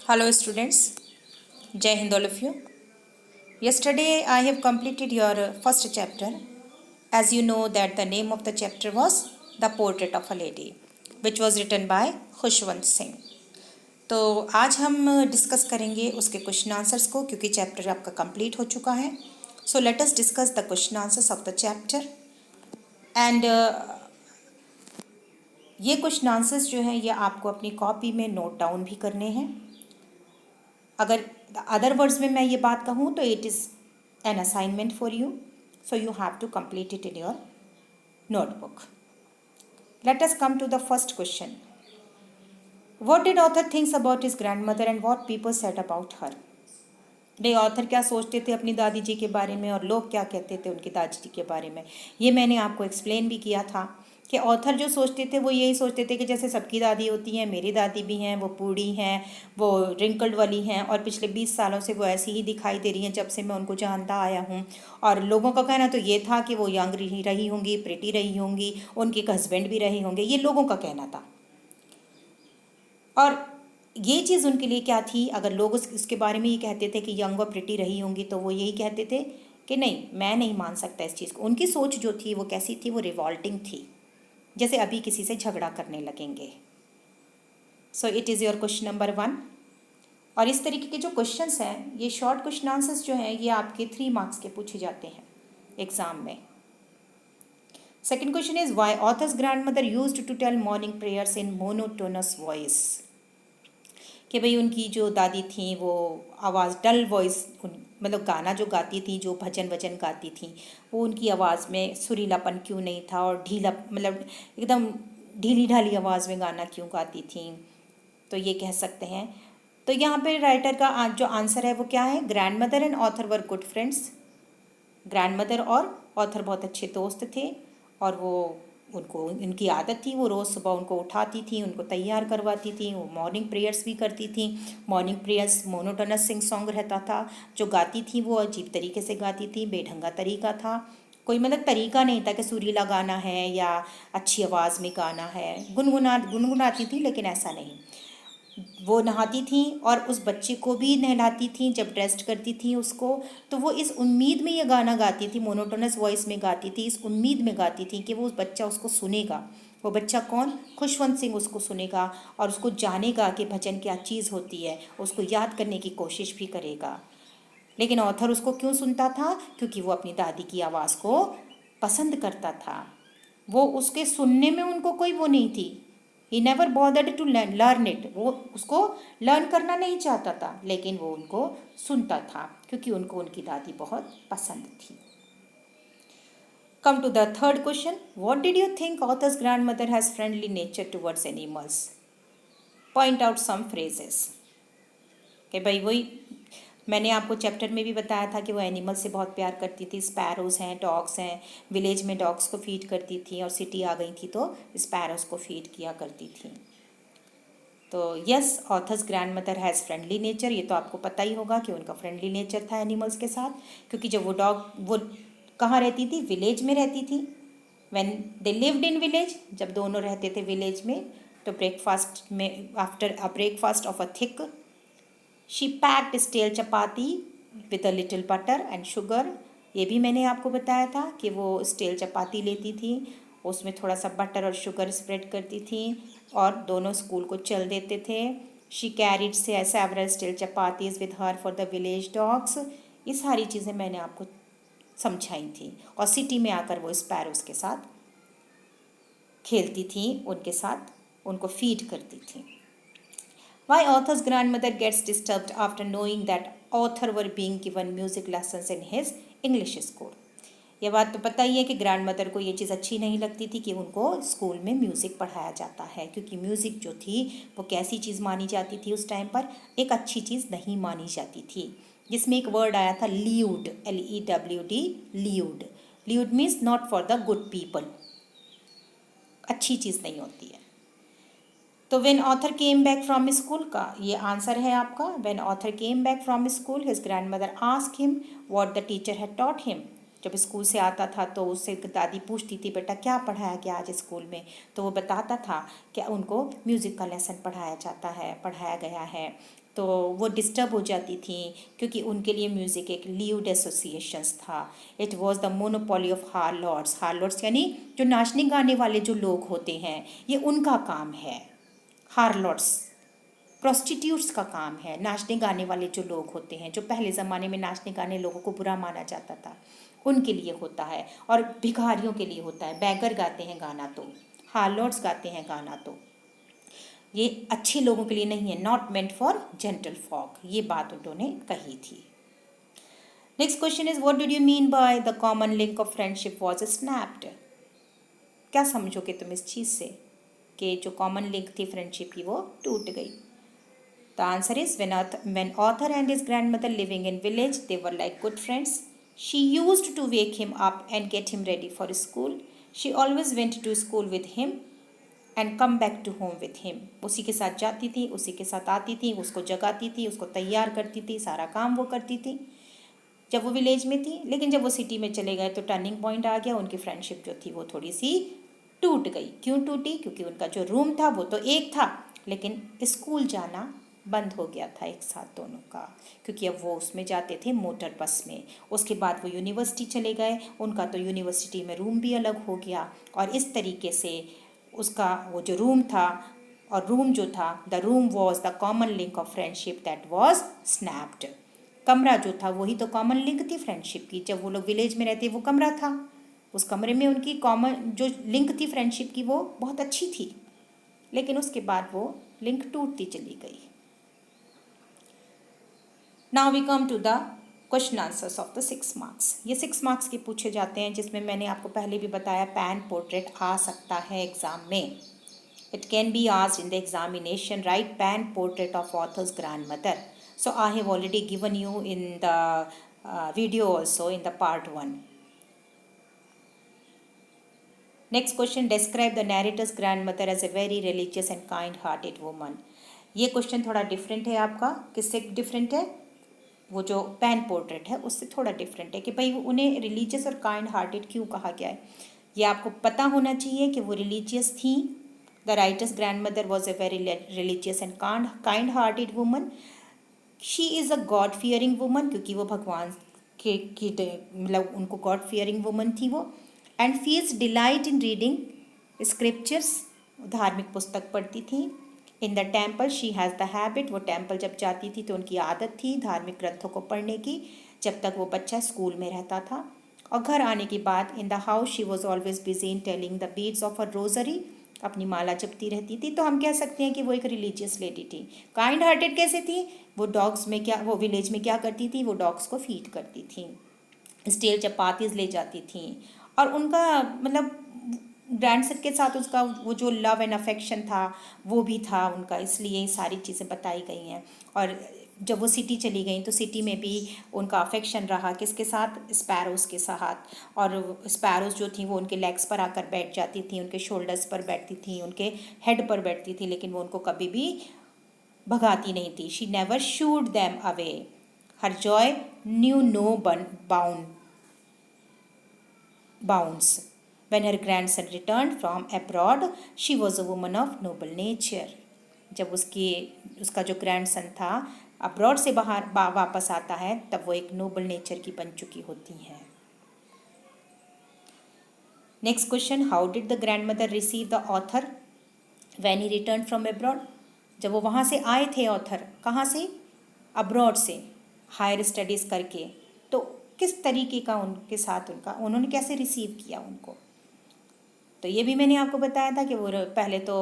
Hello students, Jai Hind all of you. Yesterday I have completed your first chapter. As you know that the name of the chapter was The Portrait of a Lady, which was written by Khushwant Singh. तो आज हम discuss करेंगे उसके question answers को क्योंकि chapter आपका complete हो चुका है. So let us discuss the question answers of the chapter. And ये क्वेश्चन आंसर्स जो हैं ये आपको अपनी कॉपी में नोट डाउन भी करने हैं. अगर अदर वर्ड्स में मैं ये बात कहूँ तो it is an assignment for you, so you have to complete it in your notebook. Let us come to the first question. What did author thinks about his grandmother and what people said about her. The author क्या सोचते थे अपनी दादी जी के बारे में और लोग क्या कहते थे उनकी दादी जी के बारे में. ये मैंने आपको एक्सप्लेन भी किया था कि ऑथर जो सोचते थे वो यही सोचते थे कि जैसे सबकी दादी होती हैं, मेरी दादी भी हैं, वो बूढ़ी हैं, वो रिंकल्ड वाली हैं और पिछले 20 सालों से वो ऐसी ही दिखाई दे रही हैं जब से मैं उनको जानता आया हूँ. और लोगों का कहना तो ये था कि वो यंग रही होंगी, प्रिटी रही होंगी, उनके एक हस्बैंड भी रहे होंगे. ये लोगों का कहना था. और ये चीज़ उनके लिए क्या थी, अगर लोग उसके बारे में ये कहते थे कि यंग और प्रिटी रही होंगी तो वो यही कहते थे कि नहीं, मैं नहीं मान सकता इस चीज़ को. उनकी सोच जो थी वो कैसी थी, वो रिवॉल्टिंग थी, जैसे अभी किसी से झगड़ा करने लगेंगे. So it is your question number 1. और इस तरीके के जो क्वेश्चंस हैं ये शॉर्ट क्वेश्चन आंसर्स जो हैं ये आपके 3 मार्क्स के पूछे जाते हैं एग्जाम में. Second question is why author's grand mother use to tell morning prayers in monotonous voice. कि भाई उनकी जो दादी थी वो आवाज़ डल वॉइस, मतलब गाना जो गाती थी, जो भजन वजन गाती थी, वो उनकी आवाज़ में सुरीलापन क्यों नहीं था और ढीला, मतलब एकदम ढीली ढाली आवाज़ में गाना क्यों गाती थी. तो ये कह सकते हैं. तो यहाँ पे राइटर का जो आंसर है वो क्या है, grand mother and author were good friends. Grand mother और ऑथर बहुत अच्छे दोस्त थे और वो उनको उनकी आदत थी, वो रोज़ सुबह उनको उठाती थी, उनको तैयार करवाती थी, वो मॉर्निंग प्रेयर्स भी करती थी. Morning prayers monotonous sing song रहता था. जो गाती थी वो अजीब तरीके से गाती थी, बेढंगा तरीका था. कोई मतलब तरीका नहीं था कि सुरीला गाना है या अच्छी आवाज़ में गाना है. गुनगुनाती थी लेकिन ऐसा नहीं. वो नहाती थी और उस बच्चे को भी नहलाती थी जब ड्रेस्ट करती थी उसको. तो वो इस उम्मीद में ये गाना गाती थी, मोनोटोनस वॉइस में गाती थी, इस उम्मीद में गाती थी कि वो बच्चा उसको सुनेगा. वो बच्चा कौन, खुशवंत सिंह उसको सुनेगा और उसको जानेगा कि भजन क्या चीज़ होती है, उसको याद करने की कोशिश भी करेगा. लेकिन ऑथर उसको क्यों सुनता था, क्योंकि वो अपनी दादी की आवाज़ को पसंद करता था. वो उसके सुनने में उनको कोई वो नहीं थी. He never bothered to learn it. वो उसको लर्न करना नहीं चाहता था लेकिन वो उनको सुनता था क्योंकि उनको उनकी दादी बहुत पसंद थी. Come to the third question. What did you think author's grand mother has friendly nature towards animals. Point out some phrases. कि भाई वही मैंने आपको चैप्टर में भी बताया था कि वो एनिमल से बहुत प्यार करती थी. स्पैरोज़ हैं, डॉग्स हैं, विलेज में डॉग्स को फीड करती थी और सिटी आ गई थी तो स्पैरोज़ को फीड किया करती थी. तो yes, authors grand mother has friendly nature. ये तो आपको पता ही होगा कि उनका फ्रेंडली नेचर था एनिमल्स के साथ, क्योंकि जब वो कहाँ रहती थी, विलेज में रहती थी. When they lived in village, जब दोनों रहते थे विलेज में, तो ब्रेकफास्ट में after a breakfast of a thick she packed stale chapati with a little butter and sugar. ये भी मैंने आपको बताया था कि वो स्टेल चपाती लेती थी, उसमें थोड़ा सा बटर और शुगर स्प्रेड करती थी और दोनों स्कूल को चल देते थे. शी कैरिड से several stale chapatis with her for the village dogs. ये सारी चीज़ें मैंने आपको समझाई थी. और सिटी में आकर वो स्पैरोज़ के साथ खेलती थी, उनके साथ उनको फीड करती थी. Why author's grandmother gets disturbed after knowing that author were being given music lessons in his English school. ये बात तो पता ही है कि ग्रैंड मदर को ये चीज़ अच्छी नहीं लगती थी कि उनको स्कूल में म्यूज़िक पढ़ाया जाता है, क्योंकि म्यूज़िक जो थी वो कैसी चीज़ मानी जाती थी उस टाइम पर, एक अच्छी चीज़ नहीं मानी जाती थी. जिसमें एक वर्ड आया था lewd, LEWD, lewd. Lewd means not for the good people, अच्छी चीज़ नहीं होती है. तो when author came back from school का ये आंसर है आपका. When author came back from school his grand mother ask him what the teacher had taught him. जब स्कूल से आता था तो उससे दादी पूछती थी बेटा क्या पढ़ाया गया आज स्कूल में, तो वो बताता था कि उनको म्यूज़िक का लेसन पढ़ाया गया है। तो वो डिस्टर्ब हो जाती थी क्योंकि उनके लिए म्यूज़िक एक लीव्ड एसोसिएशंस था। It was the monopoly of harlots यानी जो नाचने गाने वाले जो लोग होते हैं ये उनका काम है। हार्लॉर्ड्स प्रोस्टिट्यूट्स का काम है, नाचने गाने वाले जो लोग होते हैं, जो पहले ज़माने में नाचने गाने लोगों को बुरा माना जाता था, उनके लिए होता है। और भिखारियों के लिए होता है, बैगर गाते हैं गाना तो, हार्लॉर्ड्स गाते हैं गाना तो, ये अच्छे लोगों के लिए नहीं है, not meant for gentle folk, ये बात उन्होंने कही थी। Next question is what did you mean by the common link of friendship was snapped. क्या समझोगे तुम इस चीज़ से कि जो कॉमन लिंक थी फ्रेंडशिप की वो टूट गई। The answer is when author and his grandmother living in village, they were like good friends. She used to wake him up and get him ready for school. She always went to school with him and come back to home with him. उसी के साथ जाती थी, उसी के साथ आती थी, उसको जगाती थी, उसको तैयार करती थी, सारा काम वो करती थी जब वो विलेज में थी। लेकिन जब वो सिटी में चले गए तो टर्निंग पॉइंट आ गया, उनकी फ्रेंडशिप जो थी वो थोड़ी सी टूट गई। क्यों टूटी? क्योंकि उनका जो रूम था वो तो एक था, लेकिन स्कूल जाना बंद हो गया था एक साथ दोनों का, क्योंकि अब वो उसमें जाते थे मोटर बस में। उसके बाद वो यूनिवर्सिटी चले गए, उनका तो यूनिवर्सिटी में रूम भी अलग हो गया, और इस तरीके से उसका वो जो रूम था और रूम जो था, the room was the common link of friendship that was snapped. कमरा जो था वही तो कॉमन लिंक थी फ्रेंडशिप की। जब वो लोग विलेज में रहते वो कमरा था, उस कमरे में उनकी कॉमन जो लिंक थी फ्रेंडशिप की वो बहुत अच्छी थी, लेकिन उसके बाद वो लिंक टूटती चली गई। Now we come to the question answers of the 6 marks. ये 6 मार्क्स के पूछे जाते हैं, जिसमें मैंने आपको पहले भी बताया पैन पोर्ट्रेट आ सकता है एग्जाम में। It can be asked in the examination, right pan portrait of authors grandmother. So I have already given you in the video also in the part 1. Next question, describe the narrator's grandmother as a very religious and kind-hearted woman. ये question थोड़ा different है आपका। किससे different है? वो जो pan portrait है उससे थोड़ा डिफरेंट है कि भाई उन्हें रिलीजियस और काइंड हार्टेड क्यों कहा गया है। ये आपको पता होना चाहिए कि वो रिलीजियस थी। The writers grandmother was a very religious and kind hearted woman. She is a God fearing woman, क्योंकि वो भगवान के मतलब उनको गॉड फियरिंग वुमन थी वो। And feels delight in reading scriptures, धार्मिक पुस्तक पढ़ती थी। In the temple she has the habit, वो टेम्पल जब जाती थी तो उनकी आदत थी धार्मिक ग्रंथों को पढ़ने की, जब तक वो बच्चा स्कूल में रहता था। और घर आने के बाद in the house she was always busy in telling the beads of a rosary, अपनी माला जपती रहती थी। तो हम कह सकते हैं कि वो एक रिलीजियस लेडी थी। काइंड हार्टेड कैसे थी? वो डॉग्स में क्या, वो विलेज में क्या करती थी, वो डॉग्स को फीड करती थी, स्टील चपातीज ले जाती थी। और उनका मतलब ग्रैंडसन के साथ उसका वो जो लव एंड अफेक्शन था वो भी था उनका, इसलिए सारी चीज़ें बताई गई हैं। और जब वो सिटी चली गई तो सिटी में भी उनका अफेक्शन रहा, किसके साथ? स्पैरोज़ के साथ। और स्पैरोज़ जो थी वो उनके लेग्स पर आकर बैठ जाती थी, उनके शोल्डर्स पर बैठती थी, उनके हेड पर बैठती थी, लेकिन वो उनको कभी भी भगाती नहीं थी। She never shooed them away, her joy knew no bounds. When her grandson returned from abroad, she was a woman of noble nature. जब उसका जो ग्रैंडसन था अब्रॉड से बाहर वापस आता है तब वो एक नोबल नेचर की बन चुकी होती हैं। Next question, how did the grandmother receive the author when he return from abroad. जब वो वहाँ से आए थे ऑथर, कहाँ से? अब्रॉड से, हायर स्टडीज़ करके, तो किस तरीके का उनके साथ उन्होंने कैसे रिसीव किया उनको? तो ये भी मैंने आपको बताया था कि वो पहले तो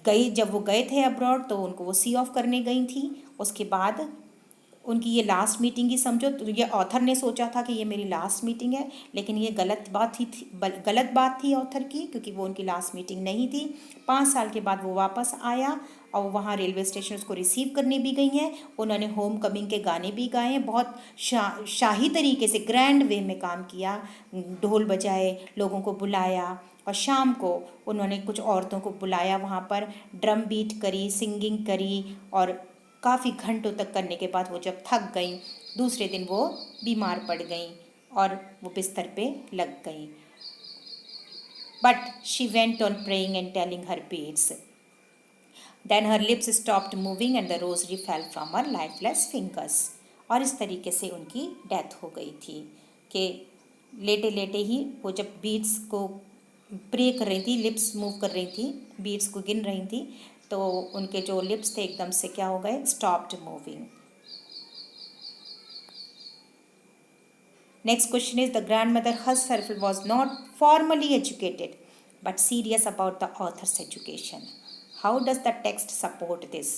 जब वो गए थे अब्रॉड तो उनको वो सी ऑफ करने गई थी। उसके बाद उनकी ये लास्ट मीटिंग ही समझो, तो ये ऑथर ने सोचा था कि ये मेरी लास्ट मीटिंग है, लेकिन ये गलत बात थी ऑथर की, क्योंकि वो उनकी लास्ट मीटिंग नहीं थी। 5 साल के बाद वो वापस आया और वहाँ रेलवे स्टेशन उसको रिसीव करने भी गई हैं। उन्होंने होम कमिंग के गाने भी गाए हैं, बहुत शाही तरीके से ग्रैंड वे में काम किया, ढोल बजाए, लोगों को बुलाया, और शाम को उन्होंने कुछ औरतों को बुलाया, वहाँ पर ड्रम बीट करी, सिंगिंग करी, और काफ़ी घंटों तक करने के बाद वो जब थक गई, दूसरे दिन वो बीमार पड़ गई। और वो बिस्तर पे लग गई. But she went on praying and telling her beads. Then her lips stopped moving and the rosary fell from her lifeless fingers. और इस तरीके से उनकी डेथ हो गई थी कि लेटे लेटे ही वो जब बीड्स को प्रे कर रही थी, लिप्स मूव कर रही थी, बीड्स को गिन रही थी, तो उनके जो लिप्स थे एकदम से क्या हो गए, stopped moving. Next question is, the grandmother herself was not formally educated but serious about the author's education. How does the text support this?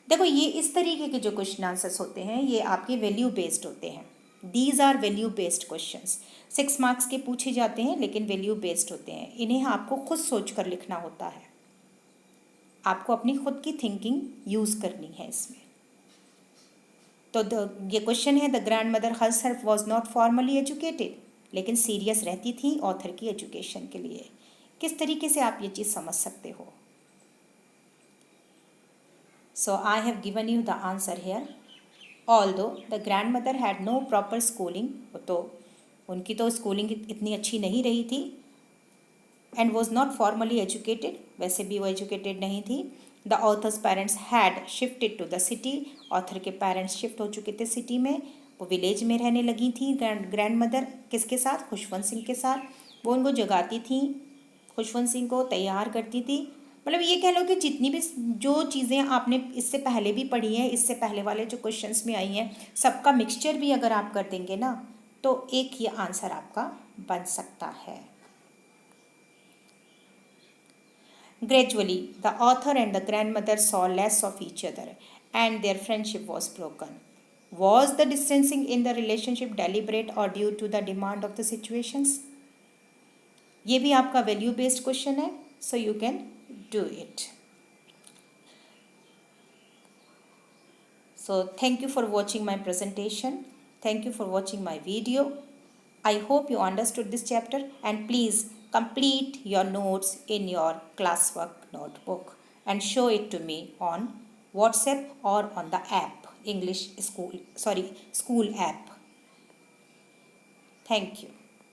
देखो ये इस तरीके के जो क्वेश्चन आंसर्स होते हैं ये आपके वैल्यू बेस्ड होते हैं. These are value based questions. 6 marks के पूछे जाते हैं लेकिन वैल्यू बेस्ड होते हैं. इन्हें आपको खुद सोच कर लिखना होता है. आपको अपनी खुद की थिंकिंग यूज़ करनी है इसमें. तो ये क्वेश्चन है, the grand mother herself was not formally educated, लेकिन सीरियस रहती थी ऑथर की एजुकेशन के लिए. किस तरीके से आप ये चीज़ समझ सकते हो? So I have given you the answer here. Although the grandmother had no proper schooling, तो उनकी तो स्कूलिंग इतनी अच्छी नहीं रही थी. And was not formally educated, वैसे भी वो एजुकेटेड नहीं थी. The author's parents had shifted to the city, author के पेरेंट्स शिफ्ट हो चुके थे सिटी में. वो विलेज में रहने लगी थी. ग्रैंड मदर किसके साथ? खुशवंत सिंह के साथ. वो उनको जगाती थी, खुशवंत सिंह को तैयार करती थी. मतलब ये कह लो कि जितनी भी जो चीज़ें आपने इससे पहले भी पढ़ी हैं, इससे पहले वाले जो क्वेश्चंस में आई हैं, सबका मिक्सचर भी अगर आप कर देंगे ना तो एक ये आंसर आपका बन सकता है. Gradually, the author and the grandmother saw less of each other and their friendship was broken. Was the distancing in the relationship deliberate or due to the demand of the situations? ये भी आपका value based question है, so you can do it. So thank you for watching my presentation. Thank you for watching my video. I hope you understood this chapter and please complete your notes in your classwork notebook and show it to me on WhatsApp or on the app, school app. Thank you.